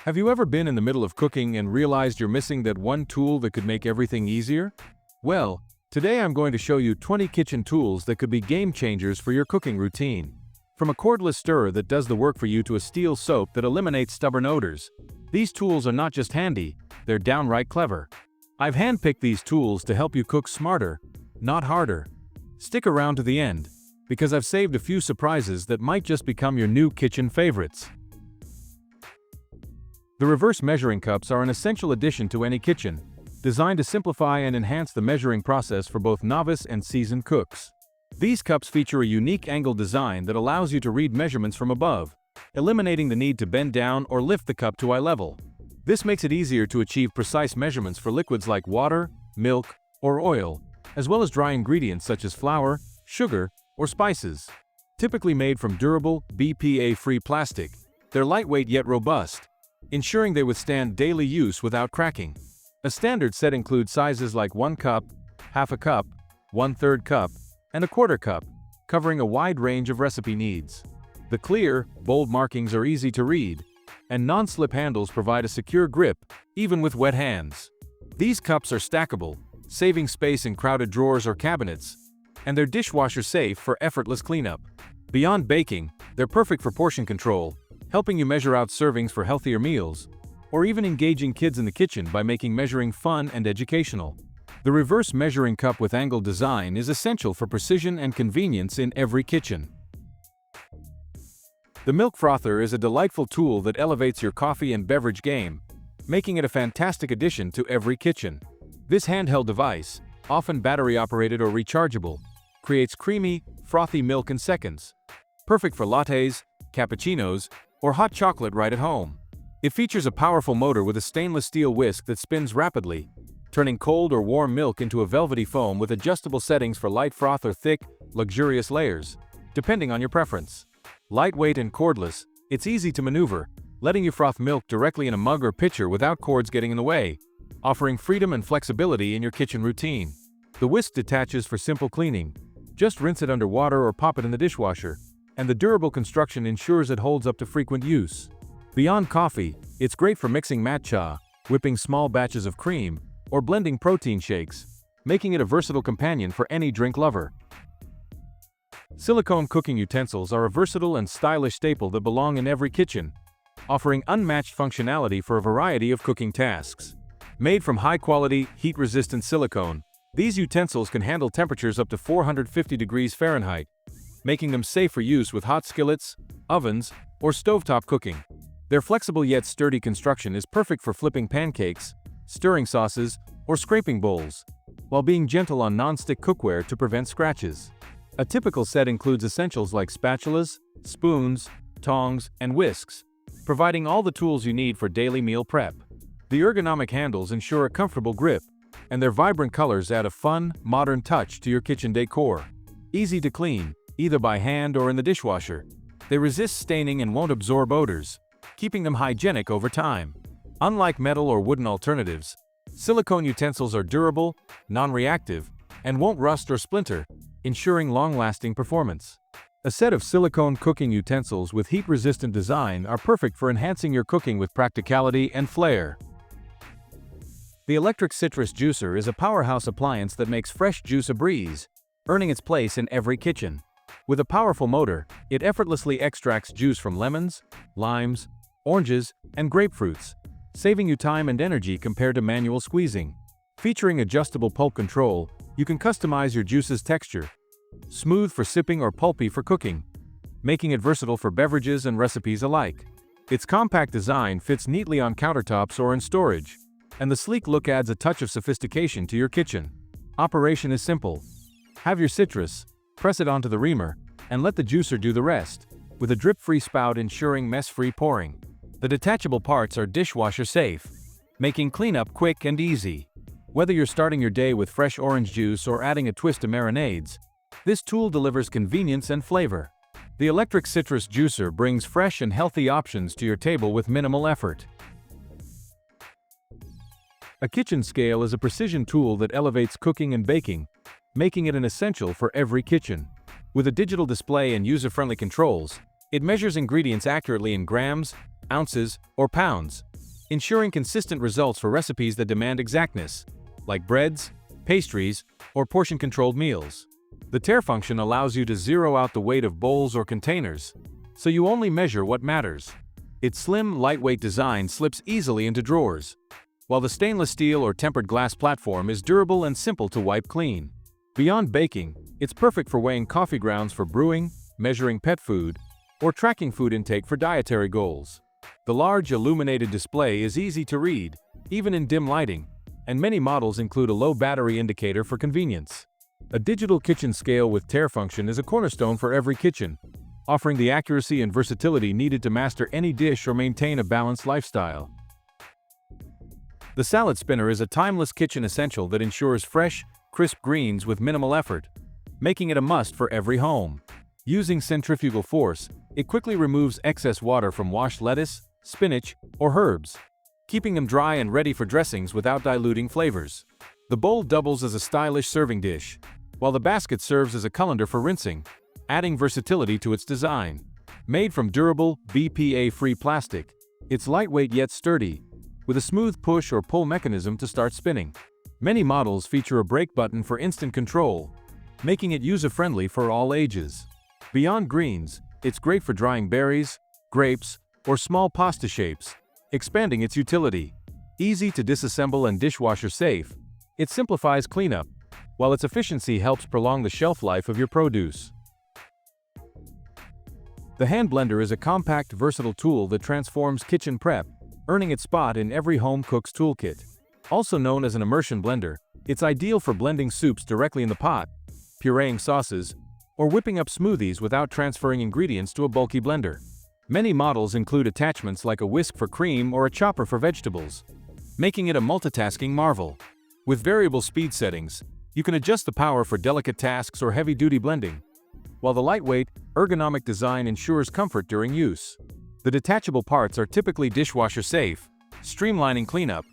Have you ever been in the middle of cooking and realized you're missing that one tool that could make everything easier? Well, today I'm going to show you 20 kitchen tools that could be game changers for your cooking routine. From a cordless stirrer that does the work for you to a steel soap that eliminates stubborn odors, these tools are not just handy, they're downright clever. I've handpicked these tools to help you cook smarter, not harder. Stick around to the end, because I've saved a few surprises that might just become your new kitchen favorites. The reverse measuring cups are an essential addition to any kitchen, designed to simplify and enhance the measuring process for both novice and seasoned cooks. These cups feature a unique angle design that allows you to read measurements from above, eliminating the need to bend down or lift the cup to eye level. This makes it easier to achieve precise measurements for liquids like water, milk, or oil, as well as dry ingredients such as flour, sugar, or spices. Typically made from durable, BPA-free plastic, they're lightweight yet robust, ensuring they withstand daily use without cracking. A standard set includes sizes like 1 cup, half a cup, 1/3 cup, and a 1/4 cup, covering a wide range of recipe needs. The clear, bold markings are easy to read, and non-slip handles provide a secure grip, even with wet hands. These cups are stackable, saving space in crowded drawers or cabinets, and they're dishwasher safe for effortless cleanup. Beyond baking, they're perfect for portion control, helping you measure out servings for healthier meals, or even engaging kids in the kitchen by making measuring fun and educational. The reverse measuring cup with angled design is essential for precision and convenience in every kitchen. The milk frother is a delightful tool that elevates your coffee and beverage game, making it a fantastic addition to every kitchen. This handheld device, often battery-operated or rechargeable, creates creamy, frothy milk in seconds. Perfect for lattes, cappuccinos, or hot chocolate right at home. It features a powerful motor with a stainless steel whisk that spins rapidly, turning cold or warm milk into a velvety foam with adjustable settings for light froth or thick, luxurious layers, depending on your preference. Lightweight and cordless, it's easy to maneuver, letting you froth milk directly in a mug or pitcher without cords getting in the way, offering freedom and flexibility in your kitchen routine. The whisk detaches for simple cleaning. Just rinse it under water or pop it in the dishwasher, and the durable construction ensures it holds up to frequent use. Beyond coffee, it's great for mixing matcha, whipping small batches of cream, or blending protein shakes, making it a versatile companion for any drink lover. Silicone cooking utensils are a versatile and stylish staple that belong in every kitchen, offering unmatched functionality for a variety of cooking tasks. Made from high-quality, heat-resistant silicone, these utensils can handle temperatures up to 450 degrees Fahrenheit, making them safe for use with hot skillets, ovens, or stovetop cooking. Their flexible yet sturdy construction is perfect for flipping pancakes, stirring sauces, or scraping bowls, while being gentle on non-stick cookware to prevent scratches. A typical set includes essentials like spatulas, spoons, tongs, and whisks, providing all the tools you need for daily meal prep. The ergonomic handles ensure a comfortable grip, and their vibrant colors add a fun, modern touch to your kitchen decor. Easy to clean, either by hand or in the dishwasher, they resist staining and won't absorb odors, keeping them hygienic over time. Unlike metal or wooden alternatives, silicone utensils are durable, non-reactive, and won't rust or splinter, ensuring long-lasting performance. A set of silicone cooking utensils with heat-resistant design are perfect for enhancing your cooking with practicality and flair. The electric citrus juicer is a powerhouse appliance that makes fresh juice a breeze, earning its place in every kitchen. With a powerful motor, it effortlessly extracts juice from lemons, limes, oranges, and grapefruits, saving you time and energy compared to manual squeezing. Featuring adjustable pulp control, you can customize your juice's texture, smooth for sipping or pulpy for cooking, making it versatile for beverages and recipes alike. Its compact design fits neatly on countertops or in storage, and the sleek look adds a touch of sophistication to your kitchen. Operation is simple. Have your citrus, press it onto the reamer, and let the juicer do the rest, with a drip-free spout ensuring mess-free pouring. The detachable parts are dishwasher safe, making cleanup quick and easy. Whether you're starting your day with fresh orange juice or adding a twist to marinades, this tool delivers convenience and flavor. The electric citrus juicer brings fresh and healthy options to your table with minimal effort. A kitchen scale is a precision tool that elevates cooking and baking, making it an essential for every kitchen. With a digital display and user-friendly controls, it measures ingredients accurately in grams, ounces, or pounds, ensuring consistent results for recipes that demand exactness, like breads, pastries, or portion-controlled meals. The tare function allows you to zero out the weight of bowls or containers, so you only measure what matters. Its slim, lightweight design slips easily into drawers, while the stainless steel or tempered glass platform is durable and simple to wipe clean. Beyond baking, it's perfect for weighing coffee grounds for brewing, measuring pet food, or tracking food intake for dietary goals. The large illuminated display is easy to read, even in dim lighting, and many models include a low battery indicator for convenience. A digital kitchen scale with tare function is a cornerstone for every kitchen, offering the accuracy and versatility needed to master any dish or maintain a balanced lifestyle. The salad spinner is a timeless kitchen essential that ensures fresh, crisp greens with minimal effort, making it a must for every home. Using centrifugal force, it quickly removes excess water from washed lettuce, spinach, or herbs, keeping them dry and ready for dressings without diluting flavors. The bowl doubles as a stylish serving dish, while the basket serves as a colander for rinsing, adding versatility to its design. Made from durable, BPA-free plastic, it's lightweight yet sturdy, with a smooth push or pull mechanism to start spinning. Many models feature a brake button for instant control, making it user-friendly for all ages. Beyond greens, it's great for drying berries, grapes, or small pasta shapes, expanding its utility. Easy to disassemble and dishwasher safe, it simplifies cleanup, while its efficiency helps prolong the shelf life of your produce. The hand blender is a compact, versatile tool that transforms kitchen prep, earning its spot in every home cook's toolkit. Also known as an immersion blender, it's ideal for blending soups directly in the pot, pureeing sauces, or whipping up smoothies without transferring ingredients to a bulky blender. Many models include attachments like a whisk for cream or a chopper for vegetables, making it a multitasking marvel. With variable speed settings, you can adjust the power for delicate tasks or heavy-duty blending, while the lightweight, ergonomic design ensures comfort during use. The detachable parts are typically dishwasher safe, streamlining cleanup,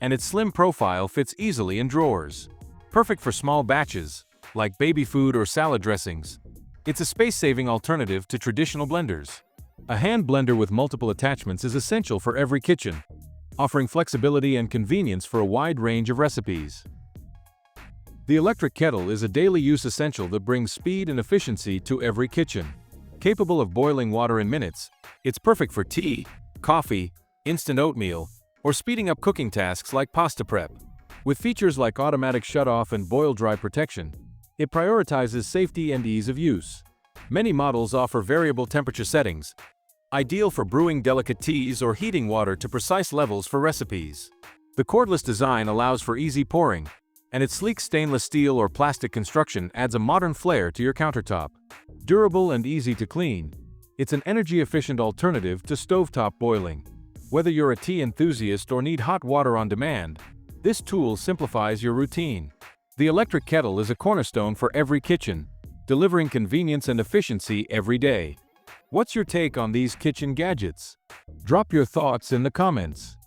and its slim profile fits easily in drawers. Perfect for small batches, like baby food or salad dressings. It's a space-saving alternative to traditional blenders. A hand blender with multiple attachments is essential for every kitchen, offering flexibility and convenience for a wide range of recipes. The electric kettle is a daily use essential that brings speed and efficiency to every kitchen. Capable of boiling water in minutes, it's perfect for tea, coffee, instant oatmeal, or speeding up cooking tasks like pasta prep. With features like automatic shutoff and boil-dry protection, it prioritizes safety and ease of use. Many models offer variable temperature settings, ideal for brewing delicate teas or heating water to precise levels for recipes. The cordless design allows for easy pouring, and its sleek stainless steel or plastic construction adds a modern flair to your countertop. Durable and easy to clean, it's an energy-efficient alternative to stovetop boiling. Whether you're a tea enthusiast or need hot water on demand, this tool simplifies your routine. The electric kettle is a cornerstone for every kitchen, delivering convenience and efficiency every day. What's your take on these kitchen gadgets? Drop your thoughts in the comments.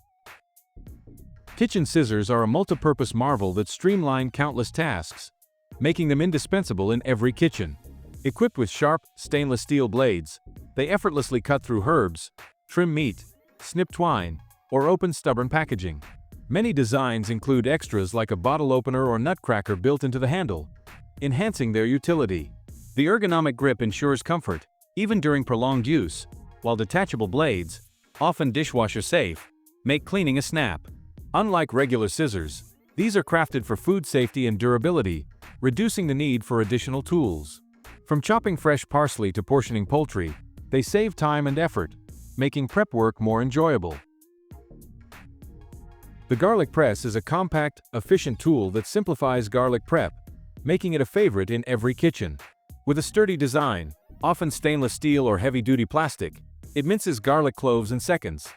Kitchen scissors are a multi-purpose marvel that streamline countless tasks, making them indispensable in every kitchen. Equipped with sharp, stainless steel blades, they effortlessly cut through herbs, trim meat, snip twine, or open stubborn packaging. Many designs include extras like a bottle opener or nutcracker built into the handle, enhancing their utility. The ergonomic grip ensures comfort, even during prolonged use, while detachable blades, often dishwasher safe, make cleaning a snap. Unlike regular scissors, these are crafted for food safety and durability, reducing the need for additional tools. From chopping fresh parsley to portioning poultry, they save time and effort, making prep work more enjoyable. The garlic press is a compact, efficient tool that simplifies garlic prep, making it a favorite in every kitchen. With a sturdy design, often stainless steel or heavy-duty plastic, it minces garlic cloves in seconds.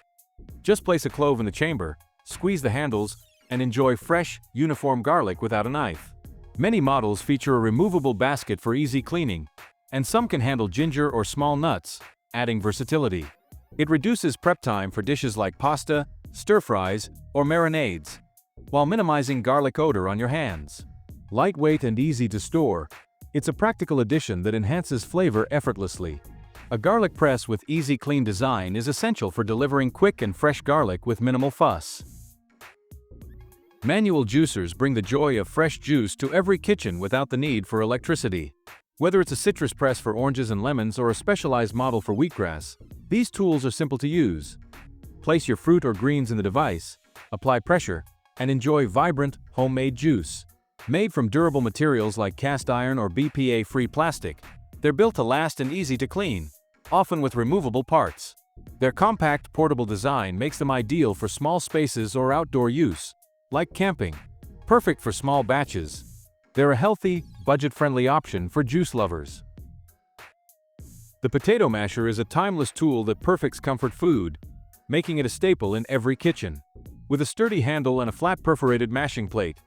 Just place a clove in the chamber, squeeze the handles, and enjoy fresh, uniform garlic without a knife. Many models feature a removable basket for easy cleaning, and some can handle ginger or small nuts, adding versatility. It reduces prep time for dishes like pasta, stir-fries, or marinades, while minimizing garlic odor on your hands. Lightweight and easy to store, it's a practical addition that enhances flavor effortlessly. A garlic press with easy clean design is essential for delivering quick and fresh garlic with minimal fuss. Manual juicers bring the joy of fresh juice to every kitchen without the need for electricity. Whether it's a citrus press for oranges and lemons or a specialized model for wheatgrass, these tools are simple to use. Place your fruit or greens in the device, apply pressure, and enjoy vibrant, homemade juice. Made from durable materials like cast iron or BPA-free plastic, they're built to last and easy to clean, often with removable parts. Their compact, portable design makes them ideal for small spaces or outdoor use, like camping. Perfect for small batches. They're a healthy, budget-friendly option for juice lovers. The potato masher is a timeless tool that perfects comfort food, making it a staple in every kitchen. With a sturdy handle and a flat perforated mashing plate,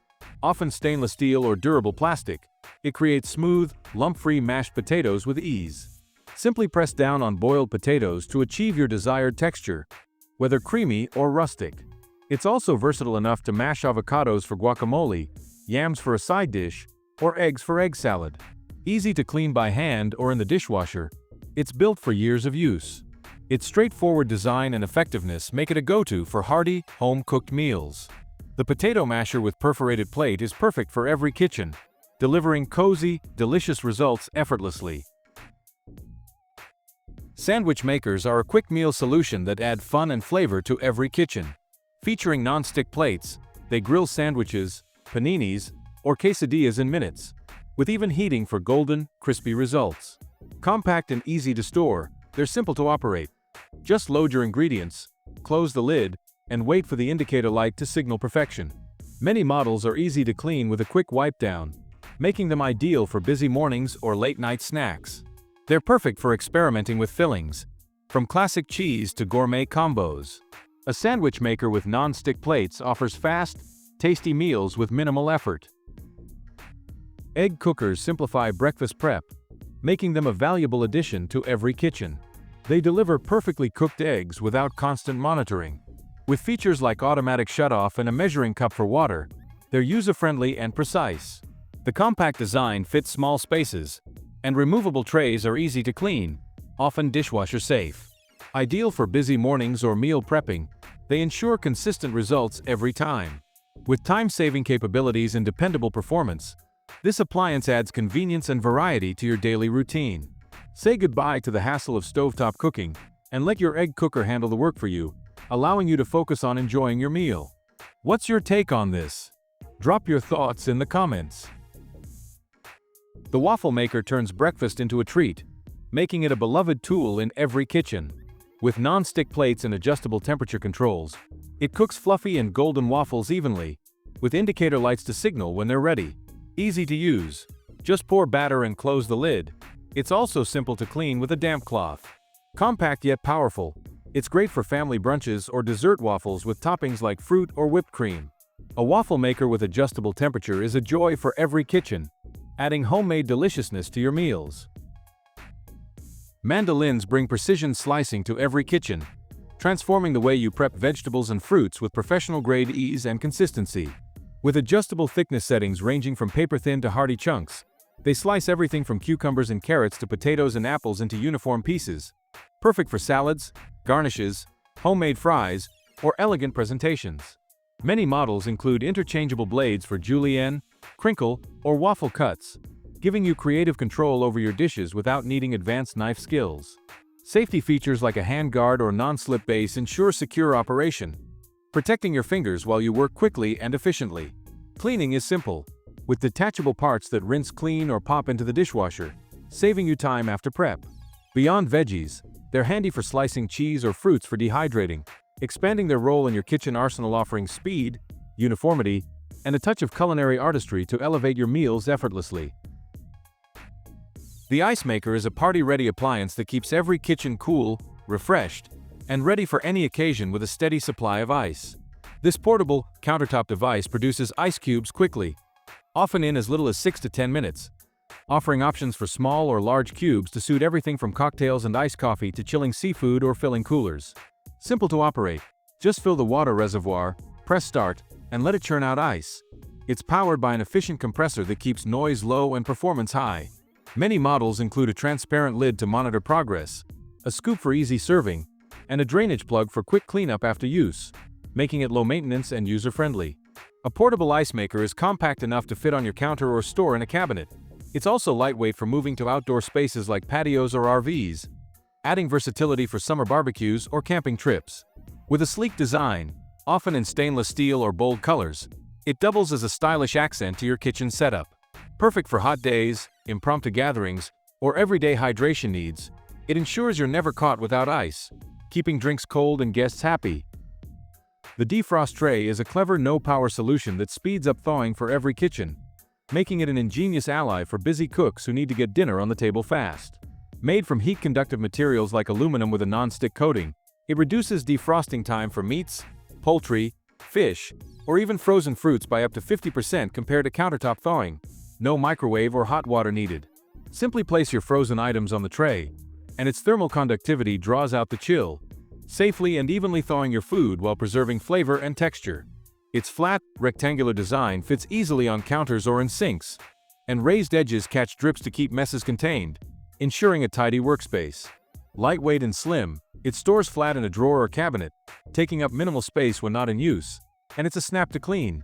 often stainless steel or durable plastic, it creates smooth, lump-free mashed potatoes with ease. Simply press down on boiled potatoes to achieve your desired texture, whether creamy or rustic. It's also versatile enough to mash avocados for guacamole, yams for a side dish, or eggs for egg salad. Easy to clean by hand or in the dishwasher, it's built for years of use. Its straightforward design and effectiveness make it a go-to for hearty, home-cooked meals. The potato masher with perforated plate is perfect for every kitchen, delivering cozy, delicious results effortlessly. Sandwich makers are a quick meal solution that add fun and flavor to every kitchen. Featuring non-stick plates, they grill sandwiches, paninis, or quesadillas in minutes, with even heating for golden, crispy results. Compact and easy to store, they're simple to operate. Just load your ingredients, close the lid, and wait for the indicator light to signal perfection. Many models are easy to clean with a quick wipe down, making them ideal for busy mornings or late-night snacks. They're perfect for experimenting with fillings, from classic cheese to gourmet combos. A sandwich maker with non-stick plates offers fast, tasty meals with minimal effort. Egg cookers simplify breakfast prep, making them a valuable addition to every kitchen. They deliver perfectly cooked eggs without constant monitoring. With features like automatic shutoff and a measuring cup for water, they're user-friendly and precise. The compact design fits small spaces, and removable trays are easy to clean, often dishwasher safe. Ideal for busy mornings or meal prepping, they ensure consistent results every time. With time-saving capabilities and dependable performance, this appliance adds convenience and variety to your daily routine. Say goodbye to the hassle of stovetop cooking and let your egg cooker handle the work for you, allowing you to focus on enjoying your meal. What's your take on this? Drop your thoughts in the comments. The Waffle Maker turns breakfast into a treat, making it a beloved tool in every kitchen. With non-stick plates and adjustable temperature controls, it cooks fluffy and golden waffles evenly, with indicator lights to signal when they're ready. Easy to use. Just pour batter and close the lid. It's also simple to clean with a damp cloth. Compact yet powerful, it's great for family brunches or dessert waffles with toppings like fruit or whipped cream. A waffle maker with adjustable temperature is a joy for every kitchen, adding homemade deliciousness to your meals. Mandolines bring precision slicing to every kitchen, transforming the way you prep vegetables and fruits with professional-grade ease and consistency. With adjustable thickness settings ranging from paper-thin to hearty chunks, they slice everything from cucumbers and carrots to potatoes and apples into uniform pieces. Perfect for salads, garnishes, homemade fries, or elegant presentations. Many models include interchangeable blades for julienne, crinkle, or waffle cuts, giving you creative control over your dishes without needing advanced knife skills. Safety features like a handguard or non-slip base ensure secure operation, protecting your fingers while you work quickly and efficiently. Cleaning is simple, with detachable parts that rinse clean or pop into the dishwasher, saving you time after prep. Beyond veggies, they're handy for slicing cheese or fruits for dehydrating, expanding their role in your kitchen arsenal, offering speed, uniformity, and a touch of culinary artistry to elevate your meals effortlessly. The ice maker is a party-ready appliance that keeps every kitchen cool, refreshed, and ready for any occasion with a steady supply of ice. This portable, countertop device produces ice cubes quickly, often in as little as 6 to 10 minutes, offering options for small or large cubes to suit everything from cocktails and iced coffee to chilling seafood or filling coolers. Simple to operate. Just fill the water reservoir, press start, and let it churn out ice. It's powered by an efficient compressor that keeps noise low and performance high. Many models include a transparent lid to monitor progress, a scoop for easy serving, and a drainage plug for quick cleanup after use, making it low maintenance and user-friendly. A portable ice maker is compact enough to fit on your counter or store in a cabinet. It's also lightweight for moving to outdoor spaces like patios or RVs, adding versatility for summer barbecues or camping trips. With a sleek design, often in stainless steel or bold colors, it doubles as a stylish accent to your kitchen setup. Perfect for hot days, impromptu gatherings, or everyday hydration needs, it ensures you're never caught without ice, keeping drinks cold and guests happy. The Defrost Tray is a clever no-power solution that speeds up thawing for every kitchen, making it an ingenious ally for busy cooks who need to get dinner on the table fast. Made from heat-conductive materials like aluminum with a non-stick coating, it reduces defrosting time for meats, poultry, fish, or even frozen fruits by up to 50% compared to countertop thawing. No microwave or hot water needed. Simply place your frozen items on the tray, and its thermal conductivity draws out the chill, safely and evenly thawing your food while preserving flavor and texture. Its flat, rectangular design fits easily on counters or in sinks, and raised edges catch drips to keep messes contained, ensuring a tidy workspace. Lightweight and slim, it stores flat in a drawer or cabinet, taking up minimal space when not in use, and it's a snap to clean.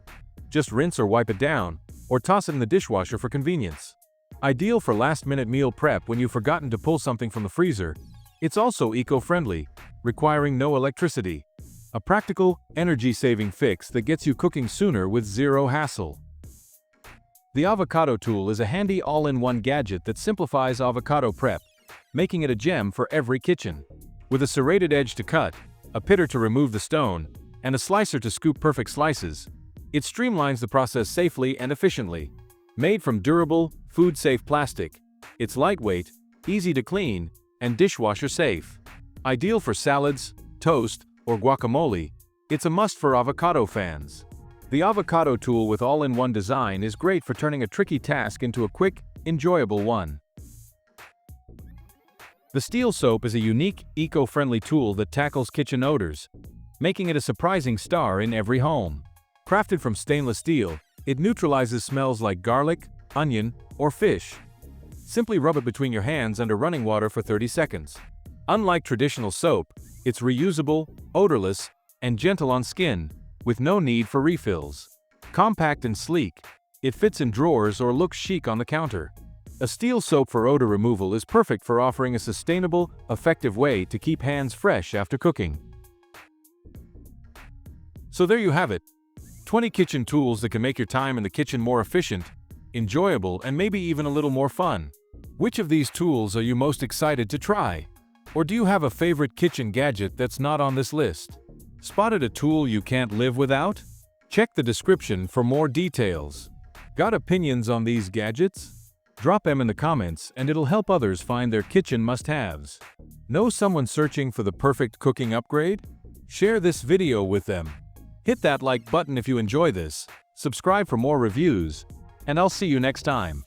Just rinse or wipe it down, or toss it in the dishwasher for convenience. Ideal for last-minute meal prep when you've forgotten to pull something from the freezer. It's also eco-friendly, requiring no electricity. A practical, energy-saving fix that gets you cooking sooner with zero hassle. The Avocado Tool is a handy all-in-one gadget that simplifies avocado prep, making it a gem for every kitchen. With a serrated edge to cut, a pitter to remove the stone, and a slicer to scoop perfect slices, it streamlines the process safely and efficiently. Made from durable, food-safe plastic, it's lightweight, easy to clean, and dishwasher safe. Ideal for salads, toast, or guacamole, it's a must for avocado fans. The Avocado Tool with all-in-one design is great for turning a tricky task into a quick, enjoyable one. The steel soap is a unique, eco-friendly tool that tackles kitchen odors, making it a surprising star in every home. Crafted from stainless steel, it neutralizes smells like garlic, onion, or fish. Simply rub it between your hands under running water for 30 seconds. Unlike traditional soap, it's reusable, odorless, and gentle on skin, with no need for refills. Compact and sleek, it fits in drawers or looks chic on the counter. A steel soap for odor removal is perfect for offering a sustainable, effective way to keep hands fresh after cooking. So there you have it. 20 kitchen tools that can make your time in the kitchen more efficient, enjoyable, and maybe even a little more fun. Which of these tools are you most excited to try? Or do you have a favorite kitchen gadget that's not on this list? Spotted a tool you can't live without? Check the description for more details. Got opinions on these gadgets? Drop them in the comments and it'll help others find their kitchen must-haves. Know someone searching for the perfect cooking upgrade? Share this video with them. Hit that like button if you enjoy this, subscribe for more reviews, and I'll see you next time.